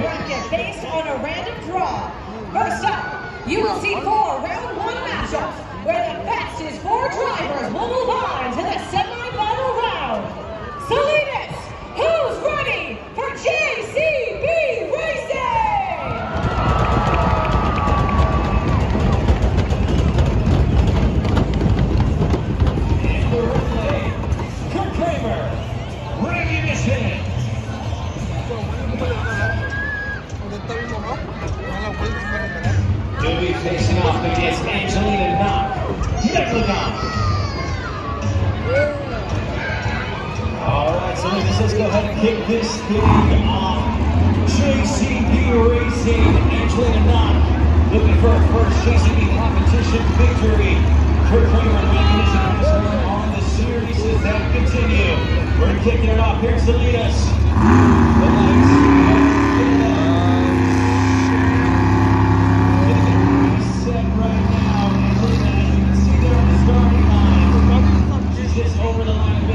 bracket based on a random draw. First up, you will see 4 round 1 matchups where the fastest 4 drivers will move on to the semi-final round. Salinas, who's ready for JCB Racing? In the relay, Kurt Kramer, bringing us in. He'll be facing off against Angelina Knock, Megalodon. All right, so let's go ahead and kick this thing off. JCB Racing, Angelina Knock, looking for her first JCB competition victory. Kurt Kramer making his announcement on the series as that continue. We're kicking it off here in Salinas. The lights. Over the line,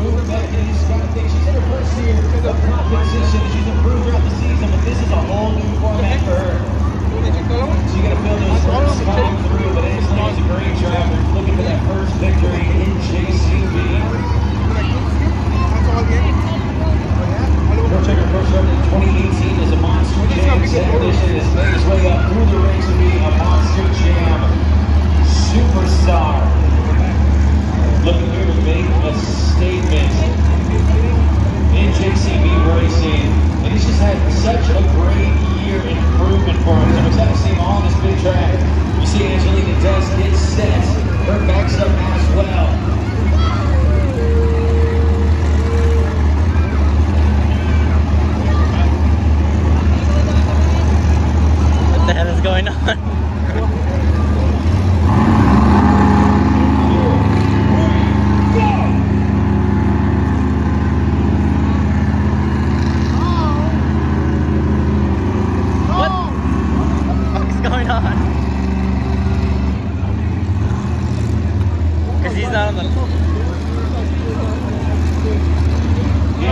moving back in. She's got to think she's in her first year of competition. She's improved throughout the season, but this is a whole new format for her. She's got to build those first time through, but Angelina's a great driver. Looking for that first victory in JCB. Kurt Kramer first started in 2018 as a Monster Jam. Second edition has made his way up through the ranks to be a Monster Jam superstar. Looking here to make a statement in JCB Racing. And he's just had such a great year improvement for him. So I'm excited to see him on this big track. You see Angelina does get set. Her backs up as well. What the hell is going on? Because he's not on the...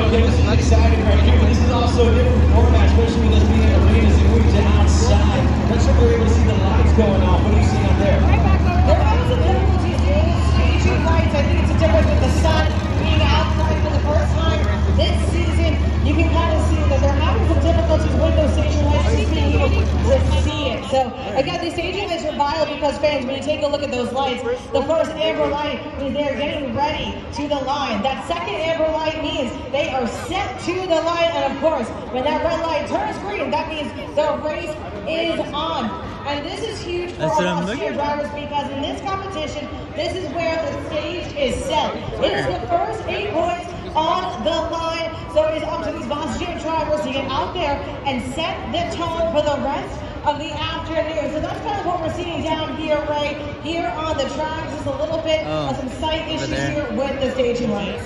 This is exciting right here, but this is also a different format, especially with us being in arenas and moving to outside. Let's hope we're able to see the lights going off. What do you see out there? There are some difficulties in staging lights. I think it's a difference with the sun being outside for the first time this season. You can kind of see that they're having some difficulties with those staging lights, just being able to see it. So again, these staging lights are vital because fans, when you take a look at those lights, the first amber light means they're getting ready to the line. That second amber light means they are set to the line, and of course, when that red light turns green, that means the race is on. And this is huge for all Monster drivers because in this competition, this is where the stage is set. It is the first 8 points on the line, so it is up to these Monster Jam drivers to get out there and set the tone for the rest of the afternoon. So that's kind of what we're seeing down here, right here on the track. Just a little bit of some sight issues here with the staging lights.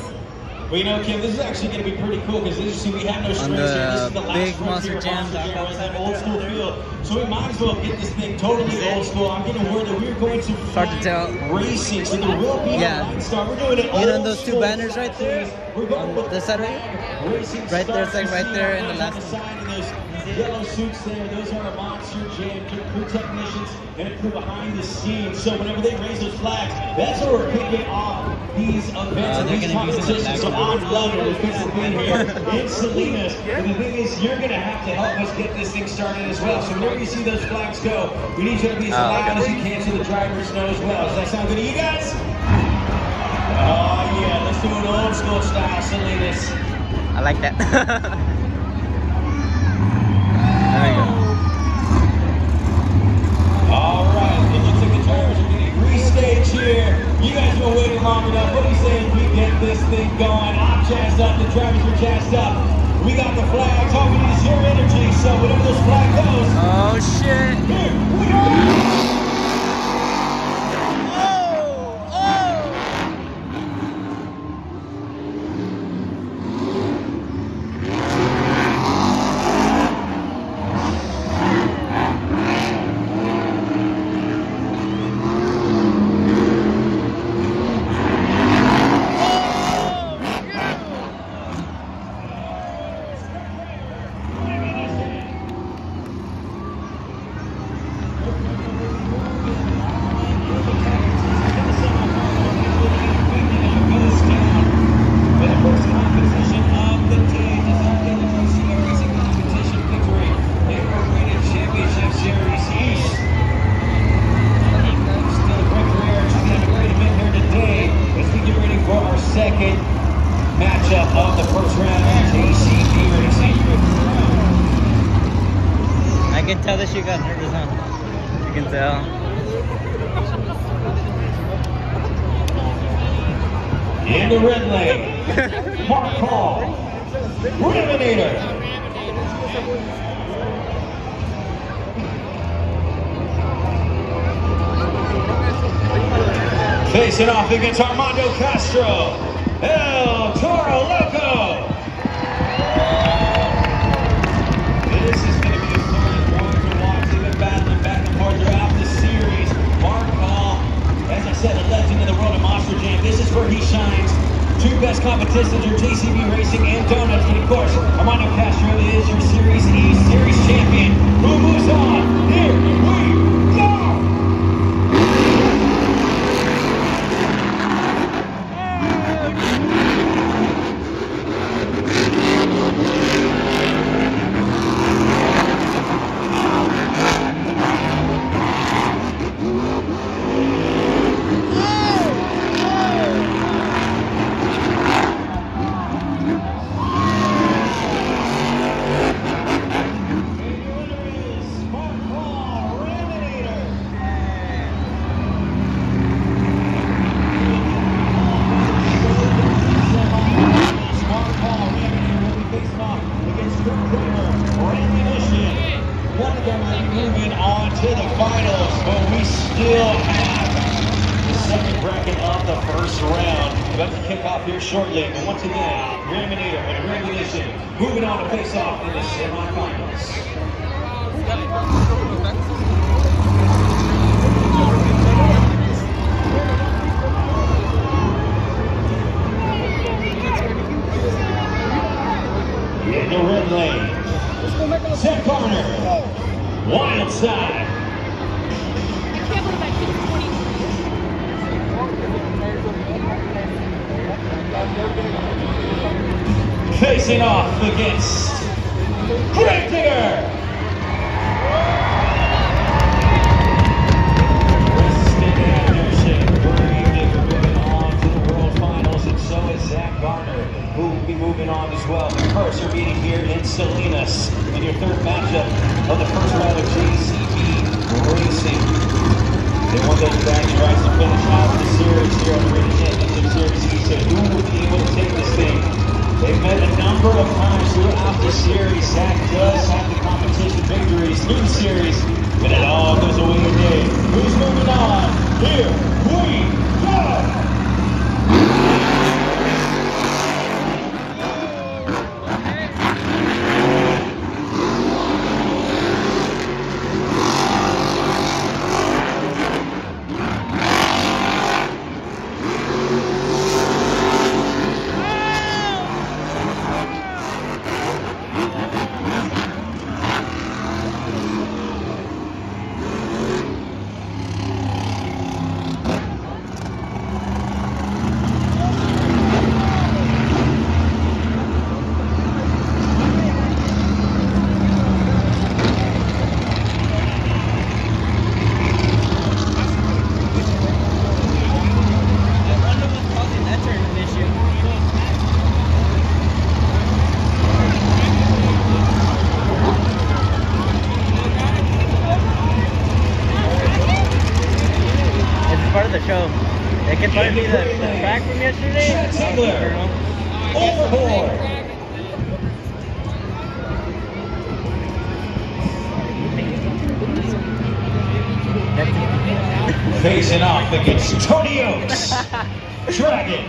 Well, you know, Kim, this is actually going to be pretty cool because as you see, we have no strings here. This is the last big Monster Jam. It's that old school feel. So we might as well get this thing totally old school. I'm getting word that we're going to racing. So there will be a line start. We're doing it old You know those 2 banners right there? On this side right? Right there, it's like right there in the last one. Yellow suits there, those are our Monster Jam crew technicians and a crew behind the scenes. So whenever they raise those flags, that's where we're kicking off these events and these competitions. So I'm loving it because we've been here in Salinas. And the thing is, you're going to have to help us get this thing started as well. So whenever you see those flags go, we need you to be as loud as you can so the drivers know as well. Does that sound good to you guys? Oh yeah, let's do an old school style Salinas. I like that. There you go. All right, it looks like the drivers are getting restage here. You guys have been waiting long enough. What do you say if we get this thing going? I'm jazzed up, the drivers are jazzed up. We got the flags, all we need is your energy. So whatever this flag goes. Oh shit. Here we go. can tell that she got nervous, huh? You can tell. In the red lane, Mark Hall, Riminator. Facing off against Armando Castro, El Toro Loco. This is going to be a fun one to watch. They've been battling back and forth throughout the series. Mark Hall, as I said, a legend in the world of Monster Jam. This is where he shines. Two best competitions are JCB Racing and Donuts. And of course, Armando Castro is your Series E Series champion. Who moves on? Here we go! Moving on to the finals, but we still have the second bracket of the first round about to kick off here shortly. But once again, Riminator and Revolution moving on to face off in the semifinals. In the red lane, Zach Garner, Wild Side. Facing off against Greg Digger. Resistant Anderson, Greg Digger moving on to the World Finals, and so is Zach Garner, who will be moving on as well. The first are meeting here in Salinas in your third matchup of the first round of JCB Racing. They won those bragging rights to finish out the series here on the Rated Championship Series. He said, who will be able to take this thing? They've met a number of times throughout the series. Zach does have the competition victories through the series, but it all goes away today. Who's moving on? Here we go! Part of the show. It could probably be the track from yesterday. Overboard. Facing off against Tony Oaks, Dragon.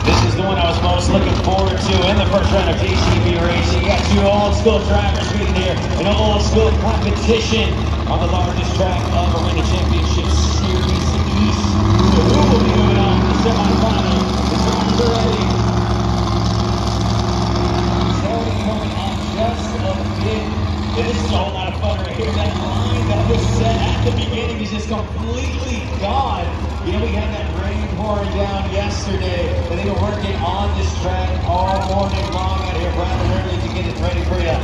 This is the one I was most looking forward to in the first round of JCB Racing. You got two old school drivers meeting here, an old school competition on the largest track of Arena Championship Series East. So who will be moving on to the semifinal? The drivers are ready. Tony coming on just a bit. And this is a whole lot of fun right here. That line that was set at the beginning is just completely gone. You know, we had that rain pouring down yesterday, and they were working on this track all morning long out here rather early to get it ready for you.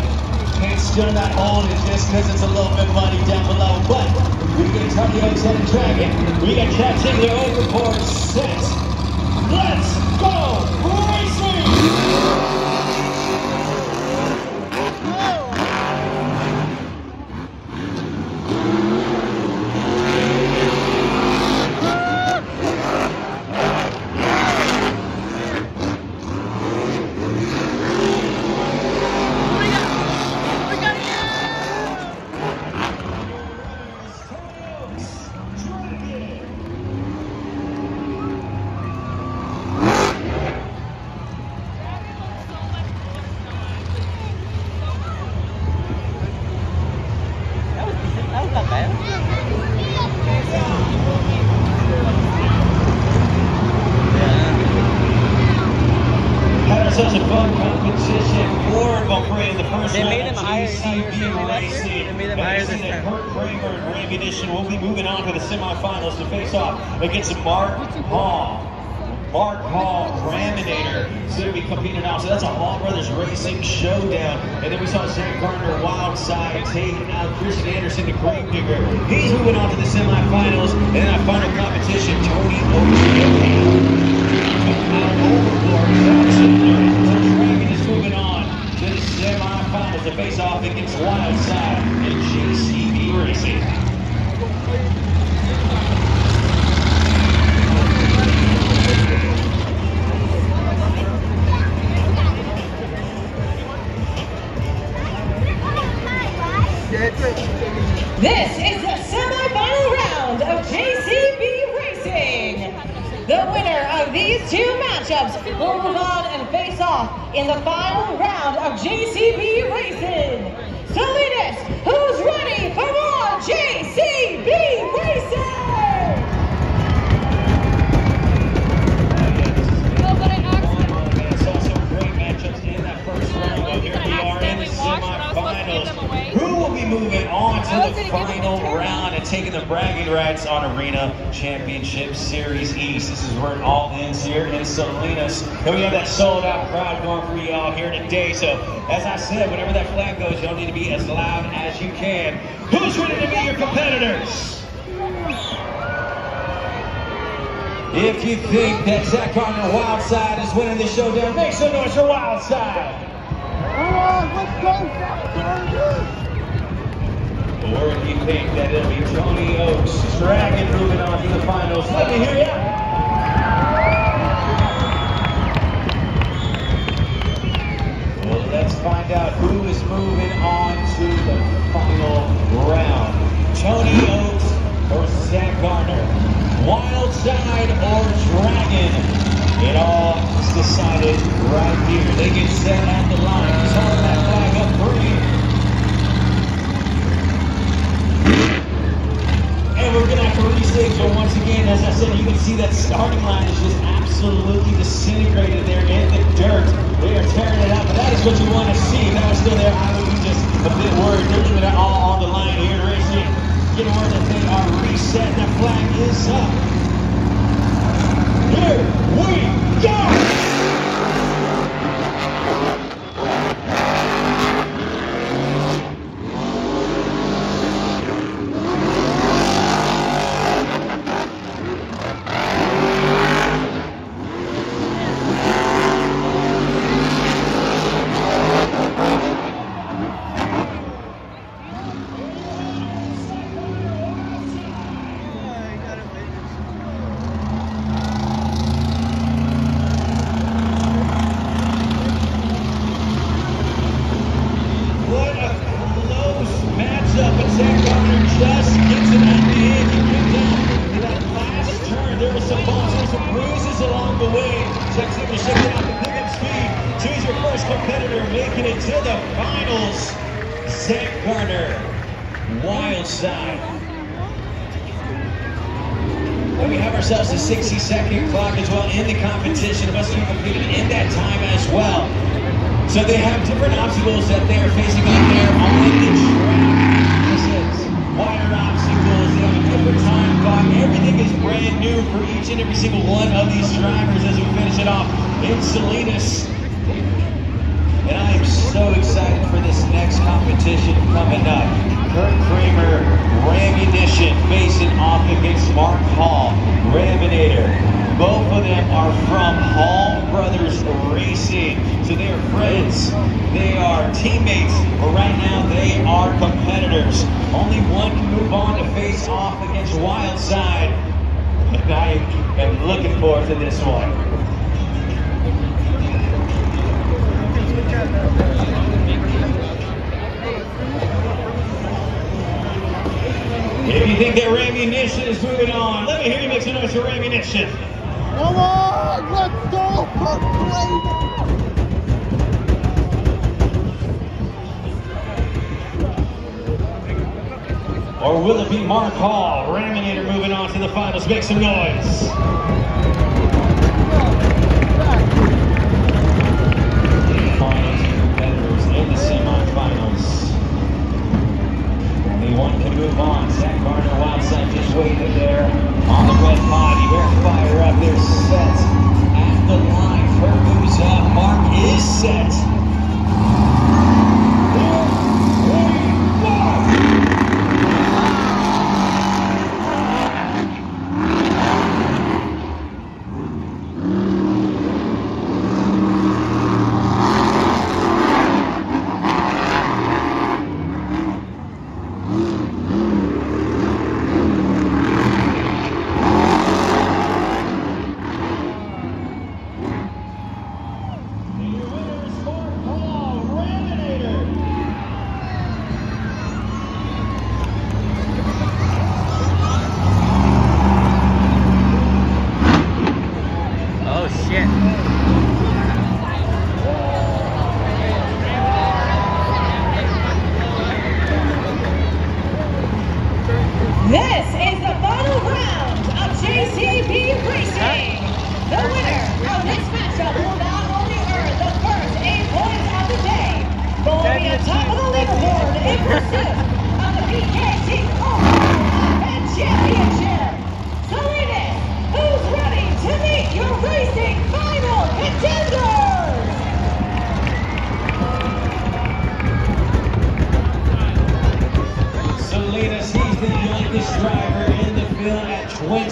Can't still not hold it just because it's a little bit muddy down below, but we got Tony Oaks and Dragon. We got Chad Ziegler overboard set. Let's go racing! ourselves a fun competition. Ford Buffray in the first They round. made him higher. JCB Racing. They made him higher this time. Kurt Kramer and Ram Munition will be moving on to the semifinals to face off against Mark Hall. Mark Hall, Raminator, is going to be competing now. So that's a Hall Brothers Racing showdown. And then we saw Zach Gardner, Wildside, taking out Chris Anderson, the Gravedigger. He's moving on to the semifinals. And then our final competition, Tony Ochoa. Dragon is moving on to the semifinals to face off against Wildside and JCB Racing. This is the semi-final round of JCB Racing. The winner of these two matchups will move on and face off in the final round of JCB Racing. Salinas, who's ready for more JCB Racing? It's also great matchups in that first round. But here we are in the semifinals. Who will be moving on to the final round and taking the bragging rights on Arena Championship Series East? This is where it all ends here in Salinas. And we have that sold out crowd going for y'all here today. So as I said, whenever that flag goes, y'all need to be as loud as you can. Who's ready to be your competitors? If you think that Zach Gardner Wildside is winning the showdown, make some noise for Wildside. Let's go, Zach Gardner! Or if you think that it'll be Tony Oaks, Dragon moving on to the finals, let me hear ya! Well, let's find out who is moving on to the final round. Tony Oaks or Zach Gardner? Wildside or Dragon? It all is decided right here. They get set at the line. He's holding that flag up green. And we're going to have to restage it once again. As I said, you can see that starting line is just absolutely disintegrated there in the dirt. They are tearing it up, but that is what you want to see. If that was still there, I would be just a bit worried. They're leaving it all on the line here in racing. Getting word that they are reset. That flag is up. Here we go! Zach Gardner, Wildside. And we have ourselves a 60-second clock as well in the competition. It must be completed in that time as well. So they have different obstacles that they are facing on there on the track. This is wider obstacles. They have a different time clock. Everything is brand new for each and every single one of these drivers as we finish it off in Salinas. And I am so excited for this next competition coming up. Kurt Kramer, Ram Munition facing off against Mark Hall, Raminator. Both of them are from Hall Brothers Racing. So they are friends, they are teammates, but right now they are competitors. Only one can move on to face off against Wildside. And I am looking forward to this one. If you think that Ram Munition is moving on, let me hear you make some noise for Ram Munition. Come on, let's go, Kurt Kramer! Or will it be Mark Hall, Raminator, moving on to the finals? Make some noise.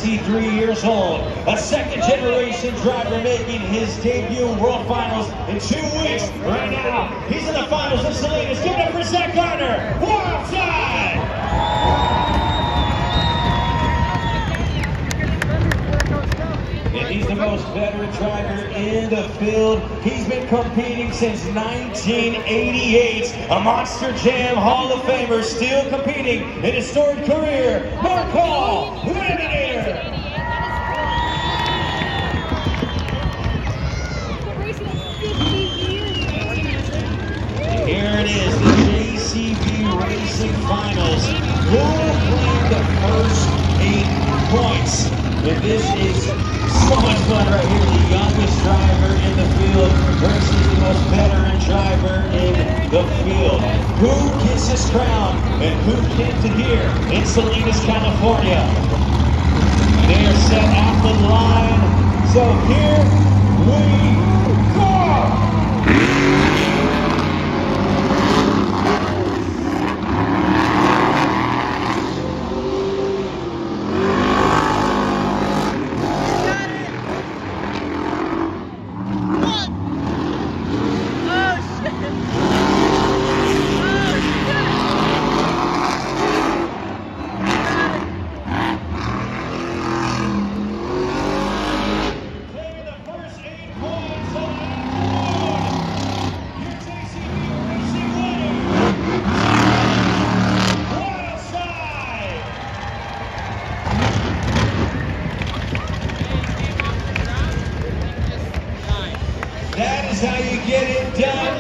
63 years old. A second-generation driver making his debut World Finals in 2 weeks. Right now, he's in the finals of Salinas. Give it up for Zach Gardner. Wildside! And he's the most veteran driver in the field. He's been competing since 1988. A Monster Jam Hall of Famer, still competing in his storied career. Mark Hall, Laminator. Here it is, the JCB Racing Finals. Who claimed the first 8 points? And this is so much fun right here. The youngest driver in the field versus the most veteran driver in the field. Who gets this crown and who came to here in Salinas, California? They are set at the line. So here we go. That is how you get it done.